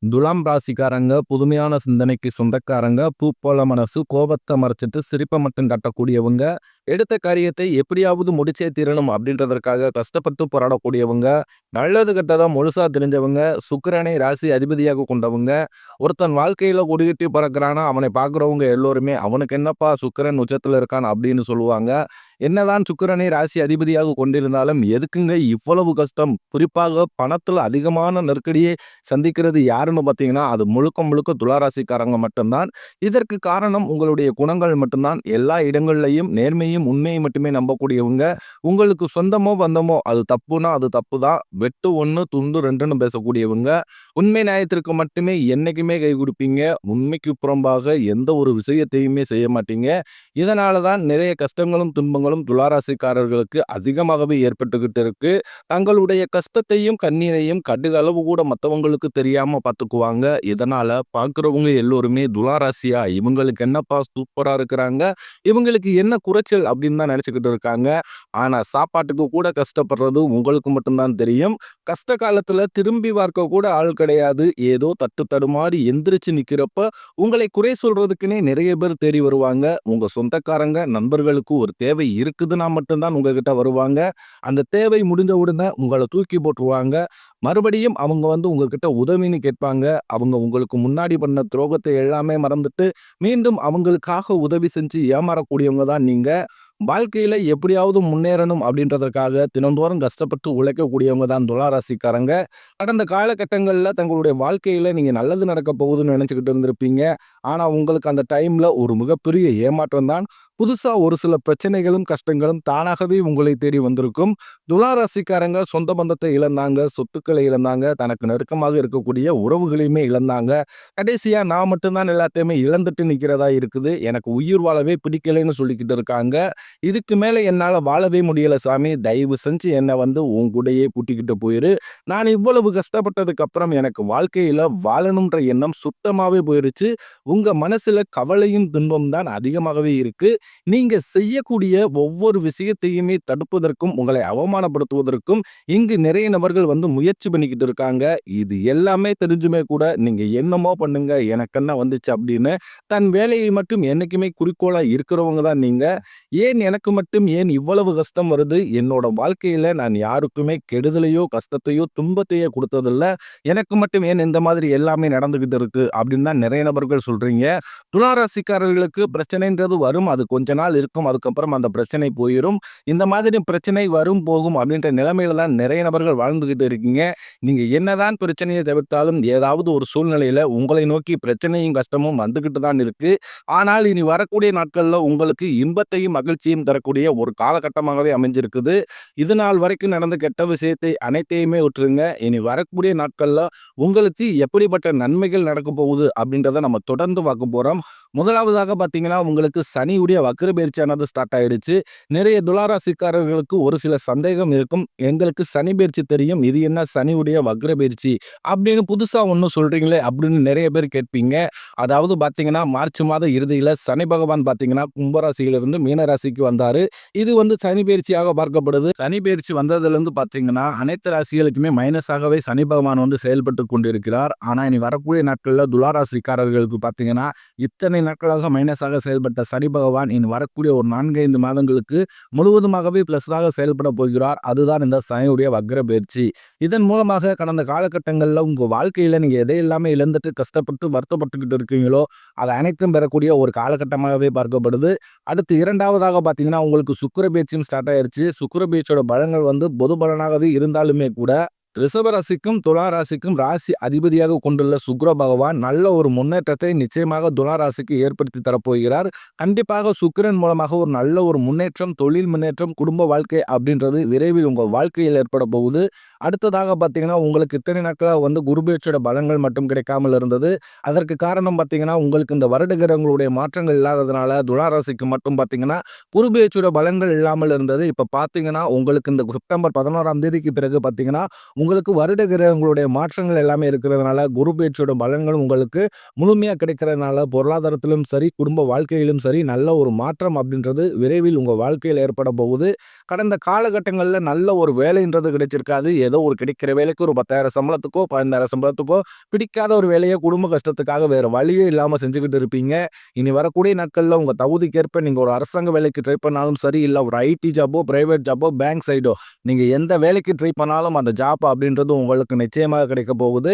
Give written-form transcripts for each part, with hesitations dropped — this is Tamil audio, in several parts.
துலாம் ராசிக்காரங்க புதுமையான சிந்தனைக்கு சொந்தக்காரங்க, பூ போல மனசு, கோபத்தை மறைச்சிட்டு சிரிப்பை மட்டும் காட்டக்கூடியவங்க, எடுத்த காரியத்தை எப்படியாவது முடிச்சே தீரணும் அப்படின்றதற்காக கஷ்டப்பட்டு போராடக்கூடியவங்க, நல்லது கெட்டதா முழுசா தெரிஞ்சவங்க, சுக்கிரனை ராசி அதிபதியாக கொண்டவங்க. ஒருத்தன் வாழ்க்கையில கொடிகட்டி பறக்கிறானா அவனை பார்க்குறவங்க எல்லோருமே அவனுக்கு என்னப்பா சுக்கிரன் உச்சத்துல இருக்கான் அப்படின்னு சொல்லுவாங்க. என்னதான் சுக்கிரனை ராசி அதிபதியாக கொண்டிருந்தாலும் எதுக்குங்க இவ்வளவு கஷ்டம்? குறிப்பாக பணத்துல அதிகமான நெருக்கடியை சந்திக்கிறது யாருன்னு பார்த்தீங்கன்னா, அது முழுக்க முழுக்க துளாராசிக்காரங்க மட்டும்தான். இதற்கு காரணம் உங்களுடைய குணங்கள் மட்டும்தான். எல்லா இடங்கள்லயும் நேர்மையும், உண்மையும் மட்டுமே நம்பக்கூடியவங்க. உங்களுக்கு சொந்தமோ, பந்தமோ அது தப்புனா அது தப்பு தான். வெட்டு 1 துண்டு 2ன்னு பேசக்கூடியவங்க. உண்மை நியாயத்திற்கு மட்டுமே என்னைக்குமே கை குடுப்பீங்க. உண்மைக்கு புறம்பாக எந்த ஒரு விஷயத்தையுமே செய்ய மாட்டீங்க. இதனால தான் நிறைய கஷ்டங்களும், துன்பங்களும் துளாராசிக்காரர்களுக்கு அதிகமாகவே ஏற்பட்டுக்கிட்டு இருக்கு. தங்களுடைய கஷ்டத்தையும், கண்ணீரையும் கடுகளவு கூட மத்தவங்களுக்கு தெரியாம பார்த்துக்குவாங்க. இதனால பார்க்குறவங்க எல்லோருமே துளாராசியா இவங்களுக்கு என்னப்பா சூப்பரா இருக்கிறாங்க, இவங்களுக்கு என்ன குறைச்சல் அப்படின்னு தான் நினைச்சுக்கிட்டு இருக்காங்க. ஆனா சாப்பாட்டுக்கு கூட கஷ்டப்படுறது உங்களுக்கு மட்டும்தான் தெரியும். கஷ்ட காலத்துல திரும்பி பார்க்க கூட ஆள் கிடையாது. ஏதோ தட்டு தடுமாறி எந்திரிச்சு நிக்கிறப்ப உங்களை குறை சொல்றதுக்குன்னே நிறைய பேர் தேடி வருவாங்க. உங்க சொந்தக்காரங்க, நண்பர்களுக்கு ஒரு தேவை இருக்குதுன்னா மட்டும்தான் உங்ககிட்ட வருவாங்க. அந்த தேவை முடிஞ்ச உடனே உங்களை தூக்கி போட்டுருவாங்க. மறுபடியும் அவங்க உங்ககிட்ட உதவின்னு கேட்பாங்க. அவங்க உங்களுக்கு முன்னாடி பண்ண துரோகத்தை எல்லாமே மறந்துட்டு, மீண்டும் அவங்களுக்காக உதவி செஞ்சு ஏமாறக்கூடியவங்க தான் நீங்க. வாழ்க்கையில எப்படியாவது முன்னேறணும் அப்படின்றதற்காக தினந்தோறும் கஷ்டப்பட்டு உழைக்கக்கூடியவங்க தான் துளாராசிக்காரங்க. கடந்த காலகட்டங்கள்ல தங்களுடைய வாழ்க்கையில நீங்க நல்லது நடக்க போகுதுன்னு நினைச்சுக்கிட்டு இருந்திருப்பீங்க. ஆனா உங்களுக்கு அந்த டைம்ல ஒரு மிகப்பெரிய ஏமாற்றம் தான். புதுசா ஒரு சில பிரச்சனைகளும், கஷ்டங்களும் தானாகவே உங்களை தேடி வந்திருக்கும். துலா ராசிக்காரங்க சொந்த பந்தத்தை இழந்தாங்க, சொத்துக்களை இழந்தாங்க, தனக்கு நெருக்கமாக இருக்கக்கூடிய உறவுகளையுமே இழந்தாங்க. கடைசியா நான் மட்டும் தான் எல்லாத்தையுமே இழந்துட்டு நிக்கிறதா இருக்குது. எனக்கு உயிர் வாழவே பிடிக்கலைன்னு சொல்லிக்கிட்டு இருக்காங்க. இதுக்கு மேல என்னால வாழவே முடியல சாமி. தயவு செஞ்சு என்ன உன் கூடயே கூட்டிக்கிட்டு போயிரு. நான் இவ்வளவு கஷ்டப்பட்டதுக்கு அப்புறம் எனக்கு வாழ்க்கையில வாழணும்ன்ற எண்ணம் சுத்தமாவே போயிருச்சு. உங்க மனசுல கவலையும், துன்பம் தான் அதிகமாகவே இருக்கு. நீங்க செய்யக்கூடிய ஒவ்வொரு விஷயத்தையுமே தடுப்பதற்கும், உங்களை அவமானப்படுத்துவதற்கும் இங்கு நிறைய நபர்கள் முயற்சி பண்ணிக்கிட்டு இருக்காங்க. இது எல்லாமே தெரிஞ்சுமே கூட நீங்க என்னமோ பண்ணுங்க, எனக்கு என்ன வந்துச்சு அப்படின்னு தன் வேலையை மட்டும் என்னைக்குமே குறிக்கோளா இருக்கிறவங்க தான் நீங்க. ஏன் எனக்கு மட்டும் ஏன் இவ்வளவு கஷ்டம் வருது? என்னோட வாழ்க்கையில நான் யாருக்குமே கெடுதலையோ, கஷ்டத்தையோ, துன்பத்தையோ கொடுத்ததில்ல. எனக்கு மட்டும் ஏன் இந்த மாதிரி எல்லாமே நடந்துகிட்டு இருக்கு அப்படின்னு தான் நிறைய நபர்கள் சொல்றீங்க. துளாராசிக்காரர்களுக்கு பிரச்சனைன்றது வரும். அது கொஞ்ச நாள் இருக்கும். அதுக்கப்புறம் அந்த பிரச்சனை போயிரும். இந்த மாதிரி பிரச்சனை வரும், போகும் அப்படின்ற நிலைமையில தான் நிறைய நபர்கள் வாழ்ந்துகிட்டு இருக்கீங்க. நீங்க என்னதான் பிரச்சனையை தவிர்த்தாலும் ஏதாவது ஒரு சூழ்நிலையில உங்களை நோக்கி பிரச்சனையும், கஷ்டமும் வந்துகிட்டு தான் இருக்கு. ஆனால் இனி வரக்கூடிய நாட்கள்ல உங்களுக்கு இன்பத்தையும், மகிழ்ச்சியும் தரக்கூடிய ஒரு காலகட்டமாகவே அமைஞ்சிருக்குது. இது நாள் வரைக்கும் நடந்த கெட்ட விஷயத்தை அனைத்தையுமே விட்டுருங்க. இனி வரக்கூடிய நாட்கள்ல உங்களுக்கு எப்படிப்பட்ட நன்மைகள் நடக்க போகுது அப்படின்றத நம்ம தொடர்ந்து பார்க்க போறோம். முதலாவதாக பார்த்தீங்கன்னா, உங்களுக்கு சனியுடைய வக்ர பயிற்சியானது ஸ்டார்ட் ஆயிடுச்சு. நிறைய துளாராசிக்காரர்களுக்கு ஒரு சில சந்தேகம் இருக்கும். எங்களுக்கு சனி பயிற்சி தெரியும். இது என்ன சனியுடைய வக்ர பயிற்சி அப்படின்னு புதுசா ஒண்ணு சொல்றீங்களே அப்படின்னு நிறைய பேர் கேட்பீங்க. அதாவது பார்த்தீங்கன்னா, மார்ச் மாத இறுதியில சனி பகவான் பார்த்தீங்கன்னா, கும்பராசியிலிருந்து மீன ராசிக்கு வந்தாரு. இது சனி பயிற்சியாக பார்க்கப்படுது. சனி பயிற்சி வந்ததிலிருந்து பார்த்தீங்கன்னா, அனைத்து ராசிகளுக்குமே மைனஸாகவே சனி பகவான் செயல்பட்டு கொண்டிருக்கிறார். ஆனா இனி வரக்கூடிய நாட்கள்ல துளாராசிக்காரர்களுக்கு பார்த்தீங்கன்னா, இத்தனை நாட்களாக மைனஸாக செயல்பட்ட சனி பகவான் இனி வரக்கூடிய ஒரு 4-5 மாதங்களுக்கு முழுவதுமாகவே பிளஸாக செயல்பட போகிறார். அதுதான் இந்த சனியுடைய வக்ர பயிற்சி. இதன் மூலமாக கடந்த காலகட்டங்கள்ல உங்க வாழ்க்கையில நீங்க எதையெல்லாமே இழந்துட்டு கஷ்டப்பட்டு வருத்தப்பட்டுக்கிட்டு இருக்கீங்களோ அதை அனைத்தும் பெறக்கூடிய ஒரு காலகட்டமாகவே பார்க்கப்படுது. அடுத்து 2வதாக பார்த்தீங்கன்னா, உங்களுக்கு சுக்கிர பயிற்சியும் ஸ்டார்ட் ஆயிருச்சு. சுக்கிர பயிற்சியோட பலன்கள் பொது பலனாகவே இருந்தாலுமே கூட ரிஷப ராசிக்கும் துலா ராசிக்கும் ராசி அதிபதியாக கொண்டுள்ள சுக்கிர பகவான் நல்ல ஒரு முன்னேற்றத்தை நிச்சயமாக துலா ராசிக்கு ஏற்படுத்தி தரப்போகிறார். கண்டிப்பாக சுக்கிரன் மூலமாக ஒரு நல்ல ஒரு முன்னேற்றம், தொழில் முன்னேற்றம், குடும்ப வாழ்க்கை அப்படின்றது விரைவில் உங்கள் வாழ்க்கையில் ஏற்பட போகுது. அடுத்ததாக பார்த்தீங்கன்னா, உங்களுக்கு இத்தனை நாட்களாக குரு பயிற்சியோட பலன்கள் மட்டும் கிடைக்காமல் இருந்தது. அதற்கு காரணம் பார்த்தீங்கன்னா, உங்களுக்கு இந்த வருட கிரகங்களுடைய மாற்றங்கள் இல்லாததுனால துலா ராசிக்கு மட்டும் பார்த்தீங்கன்னா குரு பயிற்சியோட பலன்கள் இல்லாமல் இருந்தது. இப்போ பார்த்தீங்கன்னா, உங்களுக்கு இந்த செப்டம்பர் 11ஆம் தேதிக்கு பிறகு பார்த்தீங்கன்னா உங்களுக்கு வருட கிரகங்களுடைய மாற்றங்கள் எல்லாமே இருக்கிறதுனால குரு பயிற்சியோட பலன்களும் உங்களுக்கு முழுமையா கிடைக்கிறதுனால பொருளாதாரத்திலும் சரி, குடும்ப வாழ்க்கையிலும் சரி நல்ல ஒரு மாற்றம் அப்படின்றது விரைவில் உங்க வாழ்க்கையில் ஏற்பட போகுது. கடந்த காலகட்டங்கள்ல நல்ல ஒரு வேலைன்றது கிடைச்சிருக்காது. ஏதோ ஒரு கிடைக்கிற வேலைக்கு ஒரு 10,000 சம்பளத்துக்கோ, 12,000 சம்பளத்துக்கோ பிடிக்காத ஒரு வேலைய குடும்ப கஷ்டத்துக்காக வேற வழியே இல்லாம செஞ்சுக்கிட்டு இருப்பீங்க. இனி வரக்கூடிய நாட்கள்ல உங்க தகுதிக்கேற்ப நீங்க ஒரு அரசாங்க வேலைக்கு ட்ரை பண்ணாலும் சரி, இல்ல ஒரு ஐடி ஜாப்போ, பிரைவேட் ஜாப்போ, பேங்க் சைடோ நீங்க எந்த வேலைக்கு ட்ரை பண்ணாலும் அந்த ஜாப் அப்படின்றது உங்களுக்கு நிச்சயமாக கிடைக்க போகுது.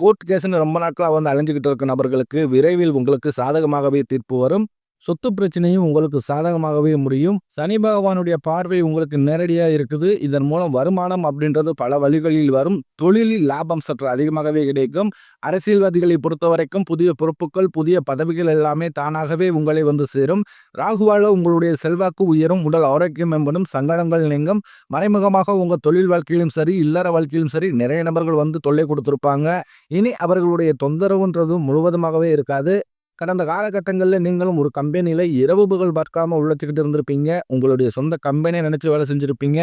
கோர்ட் கேஸ்ன்னு ரொம்ப நாட்களா வந்து அலைஞ்சுகிட்டு இருக்க நபர்களுக்கு விரைவில் உங்களுக்கு சாதகமாகவே தீர்ப்பு வரும். சொத்து பிரச்சனையும் உங்களுக்கு சாதகமாகவே முடியும். சனி பகவானுடைய பார்வை உங்களுக்கு நேரடியா இருக்குது. இதன் மூலம் வருமானம் அப்படின்றது பல வழிகளில் வரும். தொழிலில் லாபம் சற்று அதிகமாகவே கிடைக்கும். அரசியல்வாதிகளை பொறுத்தவரைக்கும் புதிய பொறுப்புகள், புதிய பதவிகள் எல்லாமே தானாகவே உங்களை வந்து சேரும். ராகுவால உங்களுடைய செல்வாக்கு உயரும், உடல் ஆரோக்கியம் மேம்படும், சங்கடங்கள் நீங்கும். மறைமுகமாக உங்க தொழில் வாழ்க்கையிலும் சரி, இல்லற வாழ்க்கையிலும் சரி நிறைய நபர்கள் வந்து தொல்லை கொடுத்திருப்பாங்க. இனி அவர்களுடைய தொந்தரவுன்றது முழுவதுமாகவே இருக்காது. கடந்த காலகட்டங்கள்ல நீங்களும் ஒரு கம்பெனியில இரவு பகல் பார்க்காம உழைச்சுக்கிட்டு இருந்திருப்பீங்க. உங்களுடைய சொந்த கம்பெனிய நினைச்சு வேலை செஞ்சிருப்பீங்க.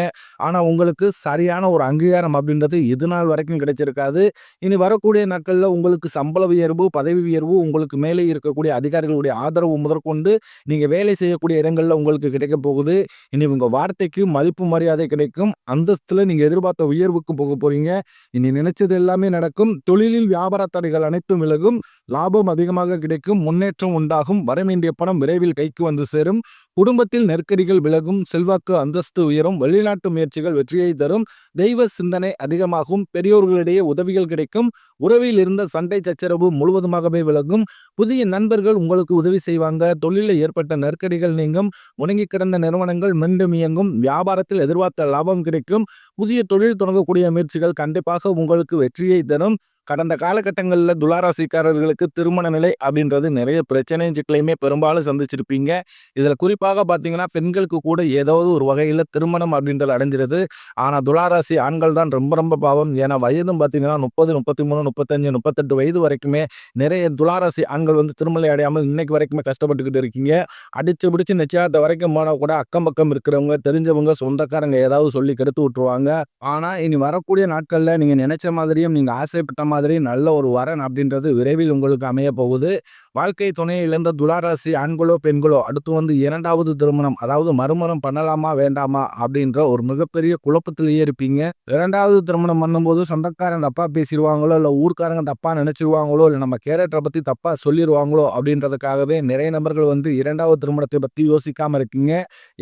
ஆனா உங்களுக்கு சரியான ஒரு அங்கீகாரம் அப்படின்றது இதுநாள் வரைக்கும் கிடைச்சிருக்காது. இனி வரக்கூடிய நாட்கள்ல உங்களுக்கு சம்பள உயர்வு, பதவி உயர்வு, உங்களுக்கு மேலே இருக்கக்கூடிய அதிகாரிகளுடைய ஆதரவு முதற்கொண்டு நீங்க வேலை செய்யக்கூடிய இடங்கள்ல உங்களுக்கு கிடைக்க போகுது. இனி உங்க வார்த்தைக்கு மதிப்பு மரியாதை கிடைக்கும். அந்தஸ்துல நீங்க எதிர்பார்த்த உயர்வுக்கு போக போறீங்க. இனி நினைச்சது எல்லாமே நடக்கும். தொழிலில் வியாபார தடைகள் அனைத்தும் விலகும். லாபம் அதிகமாக கிடைக்கும். முன்னேற்றம் உண்டாகும். வரவேண்டிய பணம் விரைவில் கைக்கு வந்து சேரும். குடும்பத்தில் நெருக்கடிகள் விலகும். செல்வாக்கு அந்தஸ்து உயரும். வெளிநாட்டு முயற்சிகள் வெற்றியை தரும். தெய்வ சிந்தனை அதிகமாகும். பெரியோர்களிடையே உதவிகள் கிடைக்கும். உறவில் இருந்த சண்டை சச்சரவு முழுவதுமாகவே விலகும். புதிய நண்பர்கள் உங்களுக்கு உதவி செய்வாங்க. தொழிலில் ஏற்பட்ட நெருக்கடிகள் நீங்கும். முடங்கி கிடந்த நிறுவனங்கள் மீண்டும் இயங்கும். வியாபாரத்தில் எதிர்பார்த்த லாபம் கிடைக்கும். புதிய தொழில் தொடங்கக்கூடிய முயற்சிகள் கண்டிப்பாக உங்களுக்கு வெற்றியை தரும். கடந்த காலகட்டங்களில் துளாராசிக்காரர்களுக்கு திருமண நிலை அப்படின்றது நிறைய பிரச்சனையும் சிக்கலையுமே பெரும்பாலும் சந்திச்சிருப்பீங்க. இதில் குறிப்பாக பார்த்தீங்கன்னா பெண்களுக்கு கூட ஏதாவது ஒரு வகையில் திருமணம் அப்படின்றது அடைஞ்சிருது. ஆனால் துளாராசி ஆண்கள் தான் ரொம்ப ரொம்ப பாவம். ஏன்னா வயதும் பார்த்தீங்கன்னா 30, 33, 35, 38 வயது வரைக்குமே நிறைய துளாராசி ஆண்கள் வந்து திருமணம் அடையாமல் இன்னைக்கு வரைக்குமே கஷ்டப்பட்டுக்கிட்டு இருக்கீங்க. அடிச்சு பிடிச்சி நிச்சயத்தை வரைக்கும் போனால் கூட அக்கம் பக்கம் இருக்கிறவங்க, தெரிஞ்சவங்க, சொந்தக்காரங்க ஏதாவது சொல்லி கெடுத்து விட்டுருவாங்க. ஆனால் இனி வரக்கூடிய நாட்களில் நீங்கள் நினைச்ச மாதிரியும் நீங்கள் ஆசைப்பட்ட மாதிரி நல்ல ஒரு வரன் அப்படின்றது விரைவில் உங்களுக்கு அமைய போகுது. வாழ்க்கை துணையை இழந்த துளாராசி ஆண்களோ பெண்களோ அடுத்து வந்து 2வது திருமணம், அதாவது மறுமணம் பண்ணலாமா வேண்டாமா அப்படின்ற ஒரு மிகப்பெரிய குழப்பத்திலேயே இருப்பீங்க. 2வது திருமணம் பண்ணும்போது சொந்தக்காரங்க தப்பா பேசிடுவாங்களோ, இல்லை ஊர்க்காரங்க தப்பா நினைச்சிருவாங்களோ, இல்லை நம்ம கேரக்டரை பத்தி தப்பா சொல்லிடுவாங்களோ அப்படின்றதுக்காகவே நிறைய நபர்கள் வந்து 2வது திருமணத்தை பத்தி யோசிக்காம இருக்கீங்க.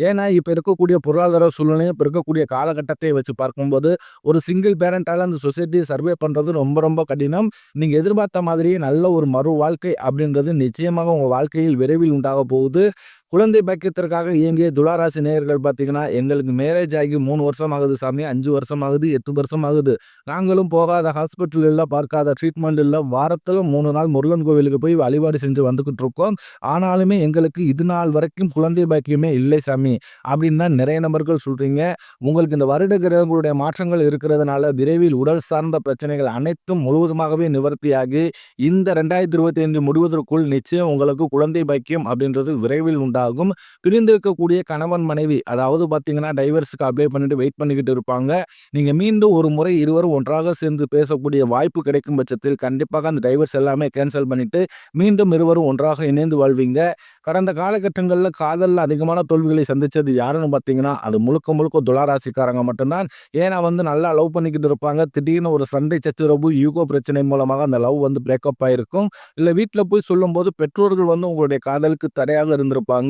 ஏன்னா இப்ப இருக்கக்கூடிய பொருளாதார சூழ்நிலையும் இப்ப இருக்கக்கூடிய காலகட்டத்தை வச்சு பார்க்கும்போது ஒரு சிங்கிள் பேரண்டால அந்த சொசைட்டியை சர்வே பண்றது ரொம்ப ரொம்ப கடினம். நீங்க எதிர்பார்த்த மாதிரியே நல்ல ஒரு மறு வாழ்க்கை அப்படின்றது நிச்சயமாக உங்க வாழ்க்கையில் விரைவில் உண்டாக போகுது. குழந்தை பாக்கியத்திற்காக இயங்கிய துளாராசி நேயர்கள் பார்த்தீங்கன்னா, எங்களுக்கு மேரேஜ் ஆகி 3 வருஷம் ஆகுது சாமி, 5 வருஷம் ஆகுது, 8 வருஷம் ஆகுது. நாங்களும் போகாத ஹாஸ்பிட்டல் இல்ல, பார்க்காத ட்ரீட்மெண்ட் இல்ல. வாரத்துல 3 நாள் முருகன் கோவிலுக்கு போய் வழிபாடு செஞ்சு வந்துகிட்டு இருக்கோம். ஆனாலுமே எங்களுக்கு இது நாள் வரைக்கும் குழந்தை பாக்கியமே இல்லை சாமி அப்படின்னு தான் நிறைய நபர்கள் சொல்றீங்க. உங்களுக்கு இந்த வருட கிரகங்களுடைய மாற்றங்கள் இருக்கிறதுனால விரைவில் உடல் சார்ந்த பிரச்சனைகள் அனைத்தும் முழுவதுமாகவே நிவர்த்தியாகி இந்த 2025 முடிவதற்குள் நிச்சயம் உங்களுக்கு குழந்தை பாக்கியம் அப்படின்றது விரைவில் உண்டாகும். பிரிந்திருக்கக்கூடிய கணவன் மனைவி, அதாவது பார்த்தீங்கன்னா டைவர்ஸுக்கு அப்ளை பண்ணிட்டு வெயிட் பண்ணிக்கிட்டு இருப்பாங்க. நீங்க மீண்டும் ஒரு முறை இருவரும் ஒன்றாக சேர்ந்து பேசக்கூடிய வாய்ப்பு கிடைக்கும் பட்சத்தில் கண்டிப்பாக அந்த டைவர்ஸ் எல்லாமே கேன்சல் பண்ணிட்டு மீண்டும் இருவரும் ஒன்றாக இணைந்து வாழ்வீங்க. கடந்த காலகட்டங்களில் காதலில் அதிகமான தோல்விகளை சந்திச்சது யாருன்னு பார்த்தீங்கன்னா அது முழுக்க முழுக்க துளாராசிக்காரங்க மட்டும்தான். ஏன்னா வந்து நல்லா லவ் பண்ணிக்கிட்டு இருப்பாங்க. திடீர்னு ஒரு சண்டை சச்சரவு, ஈகோ பிரச்சனை மூலமாக அந்த லவ் வந்து பிரேக்கப் ஆயிருக்கும். இல்லை வீட்டில் போய் சொல்லும்போது பெற்றோர்கள் வந்து உங்களுடைய காதலுக்கு தடையாக இருந்திருப்பாங்க.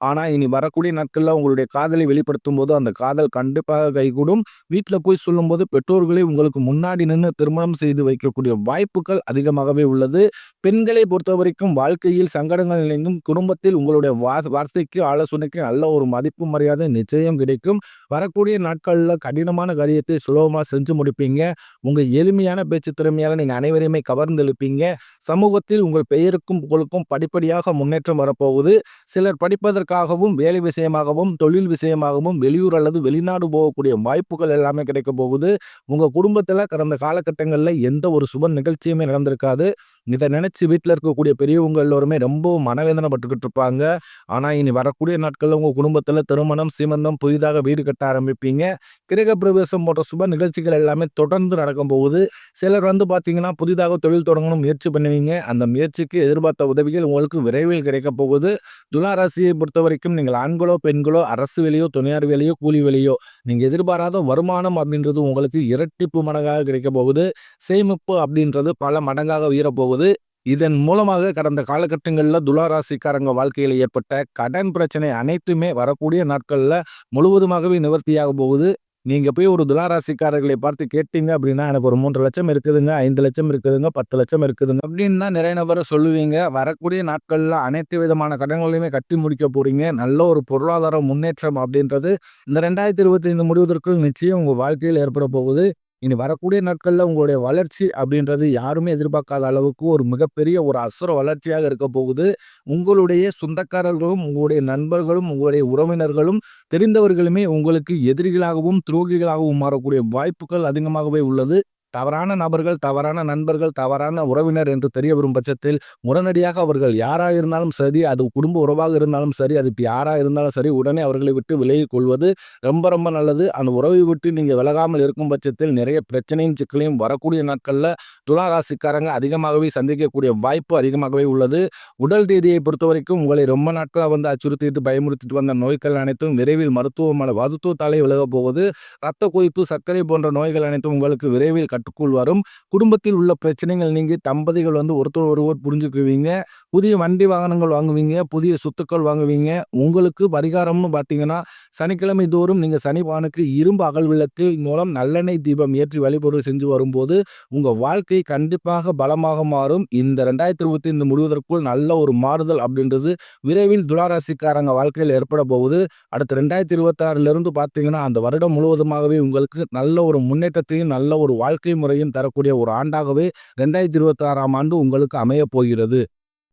ஆனா இனி வரக்கூடிய நாட்கள்ல உங்களுடைய காதலை வெளிப்படுத்தும் போது அந்த காதல் கண்டிப்பாக கைகூடும். வீட்டில் போய் சொல்லும்போது பெற்றோர்களே உங்களுக்கு முன்னாடி நின்று திருமணம் செய்து வைக்கக்கூடிய வாய்ப்புகள் அதிகமாகவே உள்ளது. பெண்களை பொறுத்த வரைக்கும் வாழ்க்கையில் சங்கடங்கள் நினைந்தும் குடும்பத்தில் உங்களுடைய வார்த்தைக்கு ஆலோசனைக்கு நல்ல ஒரு மதிப்பு மரியாதை நிச்சயம் கிடைக்கும். வரக்கூடிய நாட்கள்ல கடினமான காரியத்தை சுலபமா செஞ்சு முடிப்பீங்க. உங்க எளிமையான பேச்சு திறமையால நீங்க அனைவரையுமே கவர்ந்தெழுப்பீங்க. சமூகத்தில் உங்கள் பெயருக்கும் புகழுக்கும் படிப்படியாக முன்னேற்றம் வரப்போகுது. சிலர் படிப்பதற்காகவும், வேலை விஷயமாகவும், தொழில் விஷயமாகவும் வெளியூர் அல்லது வெளிநாடு போகக்கூடிய வாய்ப்புகள் எல்லாமே கிடைக்க போகுது. உங்க குடும்பத்துல கடந்த காலகட்டங்கள்ல எந்த ஒரு சுப நிகழ்ச்சியுமே நடந்திருக்காது. இத நினைச்சு வீட்ல இருக்கக்கூடிய பெரியவங்க எல்லோருமே ரொம்பவும் மனவேதனை பட்டுக்கிட்டு இருப்பாங்க. ஆனா, இனி வரக்கூடிய நாட்கள்ல உங்க குடும்பத்துல திருமணம், சீமந்தம், புதிதாக வீடு கட்ட ஆரம்பிப்பீங்க. கிரகப்பிரவேசம் போன்ற சுப நிகழ்ச்சிகள் எல்லாமே தொடர்ந்து நடக்கும் போகுது. சிலர் பார்த்தீங்கன்னா, புதிதாக தொழில் தொடங்கணும் முயற்சி பண்ணுவீங்க. அந்த முயற்சிக்கு எதிர்பார்த்த உதவிகள் உங்களுக்கு விரைவில் கிடைக்கப் போகுது. துலா ராசியை பொறுத்தவரைக்கும் நீங்கள் ஆண்களோ, பெண்களோ, அரசு வேலையோ, தனியார் வேலையோ, கூலி வேலையோ, நீங்க எதிர்பாராத வருமானம் அப்படின்றது உங்களுக்கு இரட்டிப்பு மடங்காக கிடைக்கப் போகுது. சேமிப்பு அப்படின்றது பல மடங்காக உயரப்போகுது. இதன் மூலமாக கடந்த காலகட்டங்கள்ல துலா ராசிக்காரங்க வாழ்க்கையில ஏற்பட்ட கடன் பிரச்சனை அனைத்துமே வரக்கூடிய நாட்கள்ல முழுவதுமாகவே நிவர்த்தியாக போகுது. நீங்க போய் ஒரு துலா ராசிக்காரர்களை பார்த்து கேட்டீங்க அப்படின்னா, எனக்கு ஒரு 3,00,000 இருக்குதுங்க, 5,00,000 இருக்குதுங்க, 10,00,000 இருக்குதுங்க அப்படின்னு தான் நிறைய நபர் சொல்லுவீங்க. வரக்கூடிய நாட்கள்ல அனைத்து விதமான கடன்களையுமே கட்டி முடிக்க போறீங்க. நல்ல ஒரு பொருளாதார முன்னேற்றம் அப்படின்றது இந்த 2025 முடிவதற்குள் நிச்சயம் உங்க வாழ்க்கையில் ஏற்பட போகுது. இனி வரக்கூடிய நாட்கள்ல உங்களுடைய வளர்ச்சி அப்படின்றது யாருமே எதிர்பார்க்காத அளவுக்கு ஒரு மிகப்பெரிய ஒரு அசுர வளர்ச்சியாக இருக்க போகுது. உங்களுடைய சொந்தக்காரர்களும், உங்களுடைய நண்பர்களும், உங்களுடைய உறவினர்களும், தெரிந்தவர்களுமே உங்களுக்கு எதிரிகளாகவும், துரோகிகளாகவும் மாறக்கூடிய வாய்ப்புகள் அதிகமாகவே உள்ளது. தவறான நபர்கள், தவறான நண்பர்கள், தவறான உறவினர் என்று தெரிய வரும் பட்சத்தில் உடனடியாக அவர்கள் யாரா இருந்தாலும் சரி, அது குடும்ப உறவாக இருந்தாலும் சரி, அது யாரா இருந்தாலும் சரி, உடனே அவர்களை விட்டு விலகிக் கொள்வது ரொம்ப ரொம்ப நல்லது. அந்த உறவை விட்டு நீங்க விலகாமல் இருக்கும் பட்சத்தில் நிறைய பிரச்சனையும், சிக்கலையும் வரக்கூடிய நாட்கள்ல துலா ராசிக்காரங்க அதிகமாகவே சந்திக்கக்கூடிய வாய்ப்பு அதிகமாகவே உள்ளது. உடல் ரீதியை பொறுத்தவரைக்கும் உங்களை ரொம்ப நாட்களா அச்சுறுத்திட்டு, பயமுறுத்திட்டு வந்த நோய்கள் அனைத்தும் விரைவில் மருத்துவத்தாலே விலகப் போகுது. இரத்த கொதிப்பு, சர்க்கரை போன்ற நோய்கள் அனைத்தும் உங்களுக்கு விரைவில் கட்டுக்குள் வரும். குடும்பத்தில் உள்ள பிரச்சனைகள் நீங்கி தம்பதிகள் ஒருத்தர் ஒருவர் புரிஞ்சுக்குவீங்க. புதிய வண்டி வாகனங்கள் வாங்குவீங்க, புதிய சொத்துக்கள் வாங்குவீங்க. உங்களுக்கு பரிகாரம்னு பார்த்தீங்கன்னா, சனிக்கிழமை தோறும் நீங்க சனிபானுக்கு இரும்பு அகல் விளக்கு மூலம் நல்லெண்ணெய் தீபம் ஏற்றி வழிபாடு செஞ்சு வரும்போது உங்க வாழ்க்கை கண்டிப்பாக பலமாக மாறும். இந்த 2025 முடிவதற்குள் நல்ல ஒரு மாறுதல் அப்படின்றது விரைவில் துளாராசிக்காரங்க வாழ்க்கையில் ஏற்பட போகுது. அடுத்த 2026 பார்த்தீங்கன்னா, அந்த வருடம் முழுவதுமாகவே உங்களுக்கு நல்ல ஒரு முன்னேற்றத்தையும், நல்ல ஒரு வாழ்க்கை முறையும் தரக்கூடிய ஒரு ஆண்டாகவே 2026 ஆண்டு உங்களுக்கு அமையப் போகிறது.